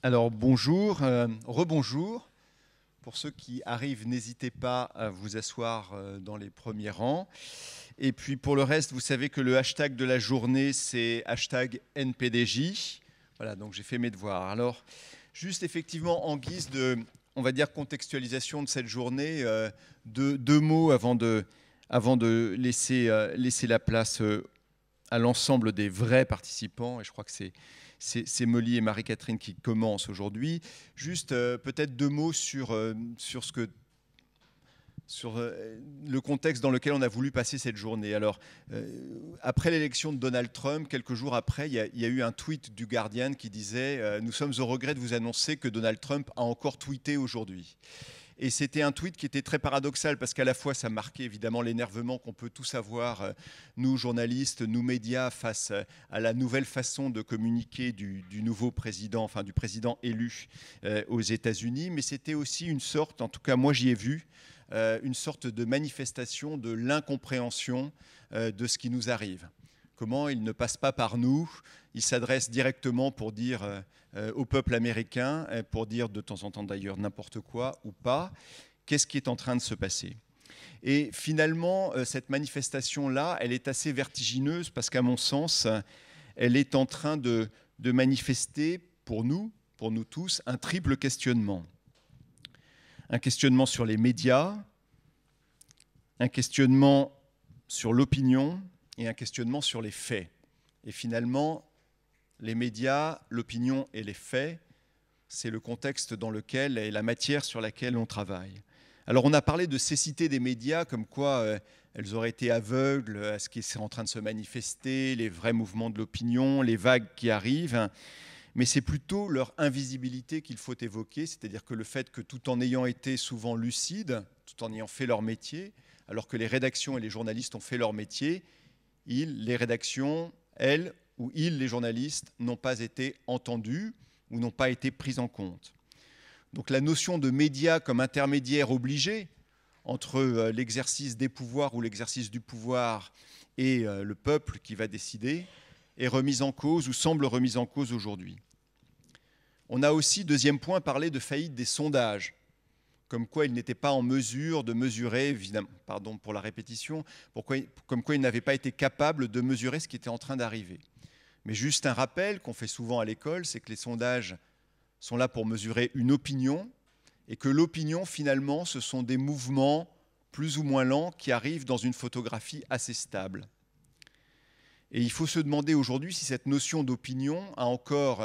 Alors bonjour, rebonjour. Pour ceux qui arrivent, n'hésitez pas à vous asseoir dans les premiers rangs. Et puis pour le reste, vous savez que le hashtag de la journée, c'est hashtag NPDJ. Voilà, donc j'ai fait mes devoirs. Alors, juste effectivement en guise de, on va dire, contextualisation de cette journée, deux mots avant de laisser la place à l'ensemble des vrais participants. Et je crois que c'est Molly et Marie-Catherine qui commencent aujourd'hui. Juste peut-être deux mots sur le contexte dans lequel on a voulu passer cette journée. Alors, après l'élection de Donald Trump, quelques jours après, il y a eu un tweet du Guardian qui disait « Nous sommes au regret de vous annoncer que Donald Trump a encore tweeté aujourd'hui ». Et c'était un tweet qui était très paradoxal parce qu'à la fois, ça marquait évidemment l'énervement qu'on peut tous avoir, nous journalistes, nous médias, face à la nouvelle façon de communiquer du nouveau président, enfin du président élu aux États-Unis. Mais c'était aussi une sorte, en tout cas moi j'y ai vu, une sorte de manifestation de l'incompréhension de ce qui nous arrive. Comment il ne passe pas par nous, il s'adresse directement pour dire au peuple américain, pour dire de temps en temps d'ailleurs n'importe quoi ou pas, qu'est-ce qui est en train de se passer. Et finalement, cette manifestation-là, elle est assez vertigineuse parce qu'à mon sens, elle est en train de manifester pour nous tous, un triple questionnement. Un questionnement sur les médias, un questionnement sur l'opinion et un questionnement sur les faits. Et finalement, les médias, l'opinion et les faits, c'est le contexte dans lequel et la matière sur laquelle on travaille. Alors on a parlé de cécité des médias, comme quoi elles auraient été aveugles à ce qui est en train de se manifester, les vrais mouvements de l'opinion, les vagues qui arrivent, mais c'est plutôt leur invisibilité qu'il faut évoquer, c'est-à-dire que le fait que tout en ayant été souvent lucides, tout en ayant fait leur métier, alors que les rédactions et les journalistes ont fait leur métier, les rédactions, elles, ou les journalistes, n'ont pas été entendus ou n'ont pas été pris en compte. Donc la notion de médias comme intermédiaire obligé entre l'exercice des pouvoirs ou l'exercice du pouvoir et le peuple qui va décider est remise en cause ou semble remise en cause aujourd'hui. On a aussi, deuxième point, parlé de faillite des sondages, comme quoi ils n'étaient pas en mesure de mesurer, évidemment, pardon pour la répétition, comme quoi ils n'avaient pas été capables de mesurer ce qui était en train d'arriver. Mais juste un rappel qu'on fait souvent à l'école, c'est que les sondages sont là pour mesurer une opinion, et que l'opinion, finalement, ce sont des mouvements plus ou moins lents qui arrivent dans une photographie assez stable. Et il faut se demander aujourd'hui si cette notion d'opinion a encore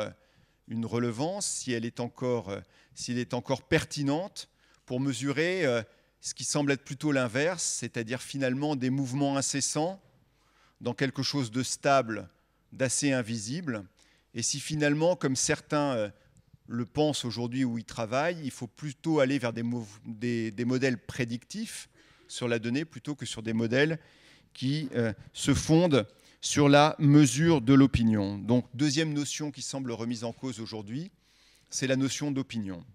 une relevance, si elle est encore pertinente pour mesurer ce qui semble être plutôt l'inverse, c'est-à-dire finalement des mouvements incessants dans quelque chose de stable, d'assez invisible. Et si finalement, comme certains le pensent aujourd'hui où ils travaillent, il faut plutôt aller vers des modèles prédictifs sur la donnée plutôt que sur des modèles qui se fondent sur la mesure de l'opinion. Donc, deuxième notion qui semble remise en cause aujourd'hui, c'est la notion d'opinion.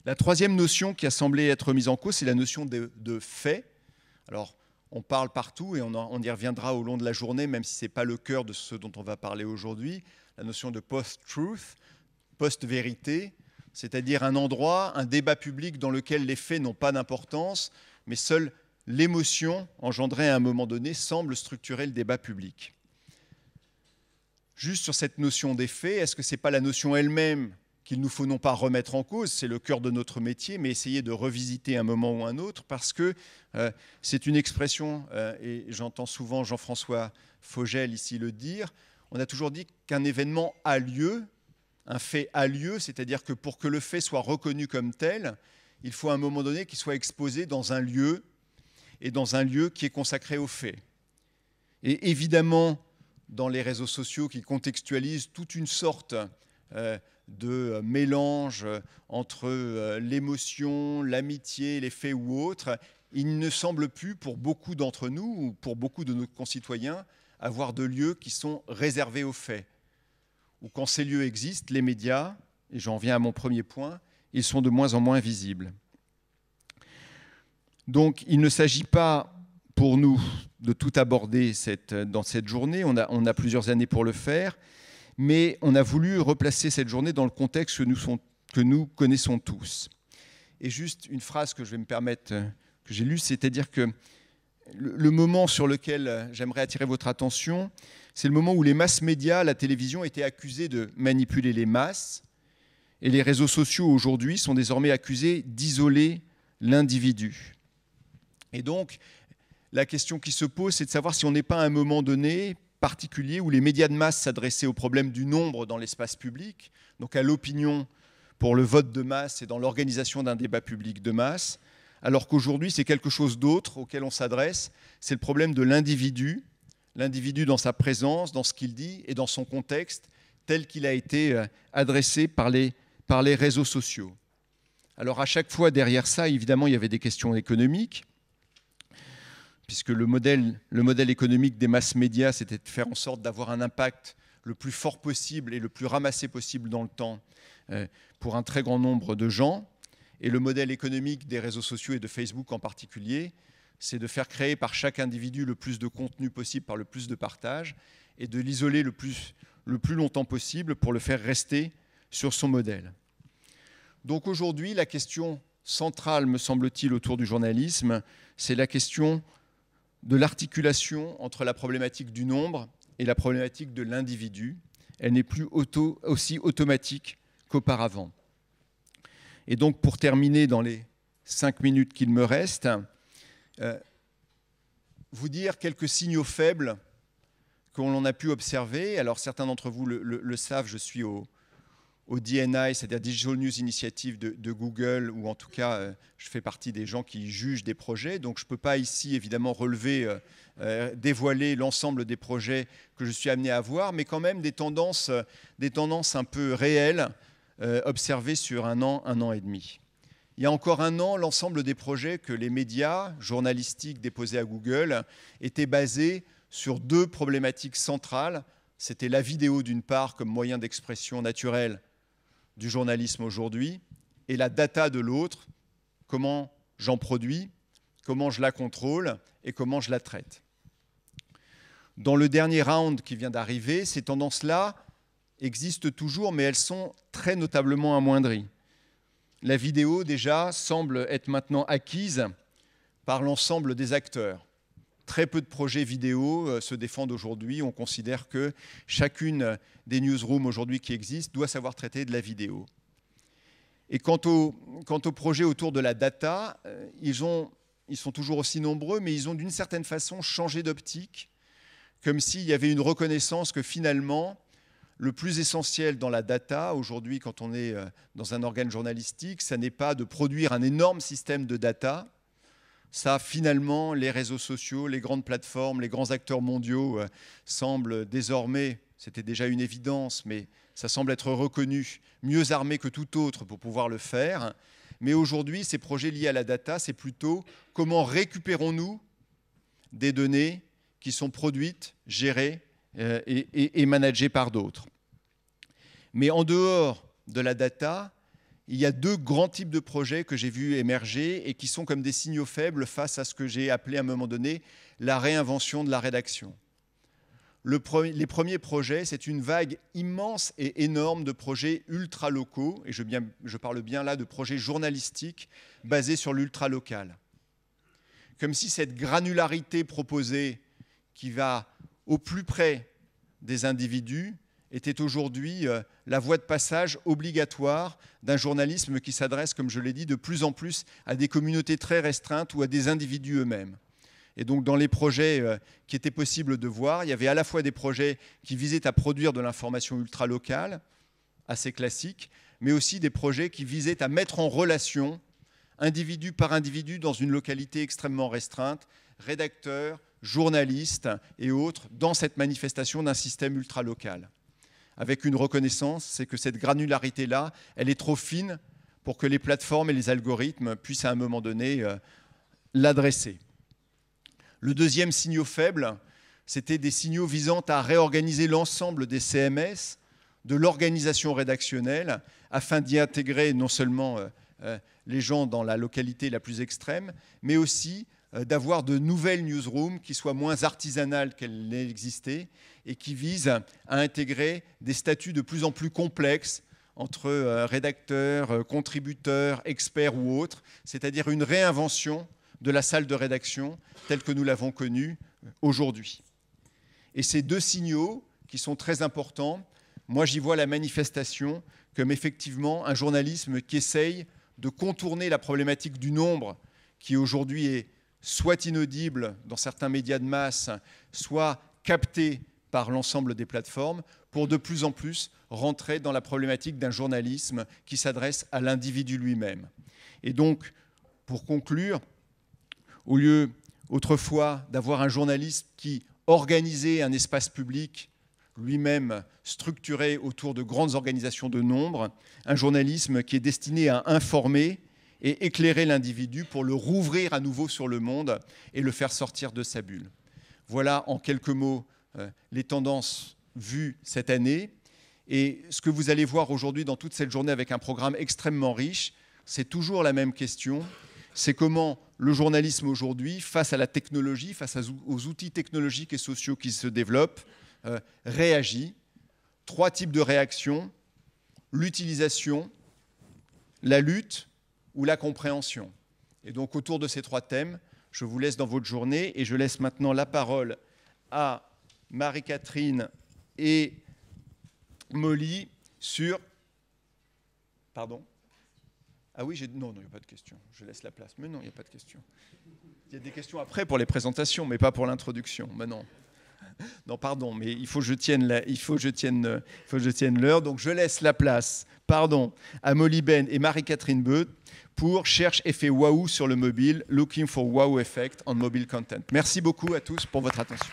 La troisième notion qui a semblé être mise en cause, c'est la notion de fait. Alors, on parle partout et on y reviendra au long de la journée, même si ce n'est pas le cœur de ce dont on va parler aujourd'hui, la notion de post-truth, post-vérité, c'est-à-dire un endroit, un débat public dans lequel les faits n'ont pas d'importance, mais seule l'émotion engendrée à un moment donné semble structurer le débat public. Juste sur cette notion des faits, est-ce que ce n'est pas la notion elle-même qu'il nous faut non pas remettre en cause, c'est le cœur de notre métier, mais essayer de revisiter un moment ou un autre, parce que c'est une expression, et j'entends souvent Jean-François Fogel ici le dire, on a toujours dit qu'un événement a lieu, un fait a lieu, c'est-à-dire que pour que le fait soit reconnu comme tel, il faut à un moment donné qu'il soit exposé dans un lieu, et dans un lieu qui est consacré aux faits. Et évidemment, dans les réseaux sociaux qui contextualisent toute une sorte de mélange entre l'émotion, l'amitié, les faits ou autres, il ne semble plus pour beaucoup d'entre nous ou pour beaucoup de nos concitoyens avoir de lieux qui sont réservés aux faits. Ou quand ces lieux existent, les médias, et j'en viens à mon premier point, ils sont de moins en moins visibles. Donc il ne s'agit pas pour nous de tout aborder dans cette journée, on a plusieurs années pour le faire, mais on a voulu replacer cette journée dans le contexte que nous connaissons tous. Et juste une phrase que je vais me permettre, que j'ai lue, c'est-à-dire que le moment sur lequel j'aimerais attirer votre attention, c'est le moment où les masses médias, la télévision, étaient accusés de manipuler les masses, et les réseaux sociaux aujourd'hui sont désormais accusés d'isoler l'individu. Et donc, la question qui se pose, c'est de savoir si on n'est pas à un moment donné particulier où les médias de masse s'adressaient au problème du nombre dans l'espace public, donc à l'opinion pour le vote de masse et dans l'organisation d'un débat public de masse, alors qu'aujourd'hui, c'est quelque chose d'autre auquel on s'adresse, c'est le problème de l'individu dans sa présence, dans ce qu'il dit et dans son contexte, tel qu'il a été adressé par les réseaux sociaux. Alors à chaque fois, derrière ça, évidemment, il y avait des questions économiques, puisque le modèle économique des masses médias, c'était de faire en sorte d'avoir un impact le plus fort possible et le plus ramassé possible dans le temps pour un très grand nombre de gens. Et le modèle économique des réseaux sociaux et de Facebook en particulier, c'est de faire créer par chaque individu le plus de contenu possible par le plus de partage et de l'isoler le plus longtemps possible pour le faire rester sur son modèle. Donc aujourd'hui, la question centrale, me semble-t-il, autour du journalisme, c'est la question de l'articulation entre la problématique du nombre et la problématique de l'individu. Elle n'est plus aussi automatique qu'auparavant. Et donc, pour terminer dans les 5 minutes qu'il me reste, vous dire quelques signaux faibles qu'on a pu observer. Alors, certains d'entre vous le savent, je suis au DNI, c'est-à-dire Digital News Initiative de Google, ou en tout cas, je fais partie des gens qui jugent des projets. Donc, je ne peux pas ici, évidemment, dévoiler l'ensemble des projets que je suis amené à voir, mais quand même des tendances un peu réelles observées sur un an et demi. Il y a encore un an, l'ensemble des projets que les médias journalistiques déposés à Google étaient basés sur 2 problématiques centrales. C'était la vidéo d'une part comme moyen d'expression naturelle du journalisme aujourd'hui, et la data de l'autre, comment j'en produis, comment je la contrôle et comment je la traite. Dans le dernier round qui vient d'arriver, ces tendances-là existent toujours, mais elles sont très notablement amoindries. La vidéo, déjà, semble être maintenant acquise par l'ensemble des acteurs. Très peu de projets vidéo se défendent aujourd'hui. On considère que chacune des newsrooms aujourd'hui qui existent doit savoir traiter de la vidéo. Et quant aux projets autour de la data, ils sont toujours aussi nombreux, mais ils ont d'une certaine façon changé d'optique, comme s'il y avait une reconnaissance que finalement, le plus essentiel dans la data, aujourd'hui, quand on est dans un organe journalistique, ça n'est pas de produire un énorme système de data. Ça, finalement, les réseaux sociaux, les grandes plateformes, les grands acteurs mondiaux semblent désormais, c'était déjà une évidence, mais ça semble être reconnu, mieux armés que tout autre pour pouvoir le faire. Mais aujourd'hui, ces projets liés à la data, c'est plutôt comment récupérons-nous des données qui sont produites, gérées et managées par d'autres. Mais en dehors de la data, il y a 2 grands types de projets que j'ai vus émerger et qui sont comme des signaux faibles face à ce que j'ai appelé à un moment donné la réinvention de la rédaction. Les premiers projets, c'est une vague immense et énorme de projets ultra-locaux, et je parle bien là de projets journalistiques basés sur l'ultra-local. Comme si cette granularité proposée qui va au plus près des individus était aujourd'hui la voie de passage obligatoire d'un journalisme qui s'adresse, comme je l'ai dit, de plus en plus à des communautés très restreintes ou à des individus eux-mêmes. Et donc, dans les projets qui étaient possibles de voir, il y avait à la fois des projets qui visaient à produire de l'information ultra-locale, assez classique, mais aussi des projets qui visaient à mettre en relation, individu par individu, dans une localité extrêmement restreinte, rédacteurs, journalistes et autres, dans cette manifestation d'un système ultra-local. Avec une reconnaissance, c'est que cette granularité-là, elle est trop fine pour que les plateformes et les algorithmes puissent à un moment donné l'adresser. Le deuxième signal faible, c'était des signaux visant à réorganiser l'ensemble des CMS, de l'organisation rédactionnelle, afin d'y intégrer non seulement les gens dans la localité la plus extrême, mais aussi d'avoir de nouvelles newsrooms qui soient moins artisanales qu'elles n'existaient et qui visent à intégrer des statuts de plus en plus complexes entre rédacteurs, contributeurs, experts ou autres, c'est-à-dire une réinvention de la salle de rédaction telle que nous l'avons connue aujourd'hui. Et ces deux signaux qui sont très importants, moi j'y vois la manifestation comme effectivement un journalisme qui essaye de contourner la problématique du nombre qui aujourd'hui est soit inaudible dans certains médias de masse, soit capté par l'ensemble des plateformes, pour de plus en plus rentrer dans la problématique d'un journalisme qui s'adresse à l'individu lui-même. Et donc, pour conclure, au lieu autrefois d'avoir un journaliste qui organisait un espace public lui-même structuré autour de grandes organisations de nombre, un journalisme qui est destiné à informer et éclairer l'individu pour le rouvrir à nouveau sur le monde et le faire sortir de sa bulle. Voilà en quelques mots les tendances vues cette année. Et ce que vous allez voir aujourd'hui dans toute cette journée avec un programme extrêmement riche, c'est toujours la même question. C'est comment le journalisme aujourd'hui, face à la technologie, face aux outils technologiques et sociaux qui se développent, réagit. 3 types de réactions: l'utilisation, la lutte ou la compréhension. Et donc autour de ces 3 thèmes, je vous laisse dans votre journée et je laisse maintenant la parole à Marie-Catherine et Molly sur... Pardon ? Ah oui, non, il n'y a pas de questions. Je laisse la place. Mais non, il n'y a pas de questions. Il y a des questions après pour les présentations, mais pas pour l'introduction. Mais non. Non, pardon, mais il faut que je tienne l'heure. Donc je laisse la place, à Molly Ben et Marie-Catherine Beuth pour Cherche effet waouh sur le mobile, Looking for Wow Effect on Mobile Content. Merci beaucoup à tous pour votre attention.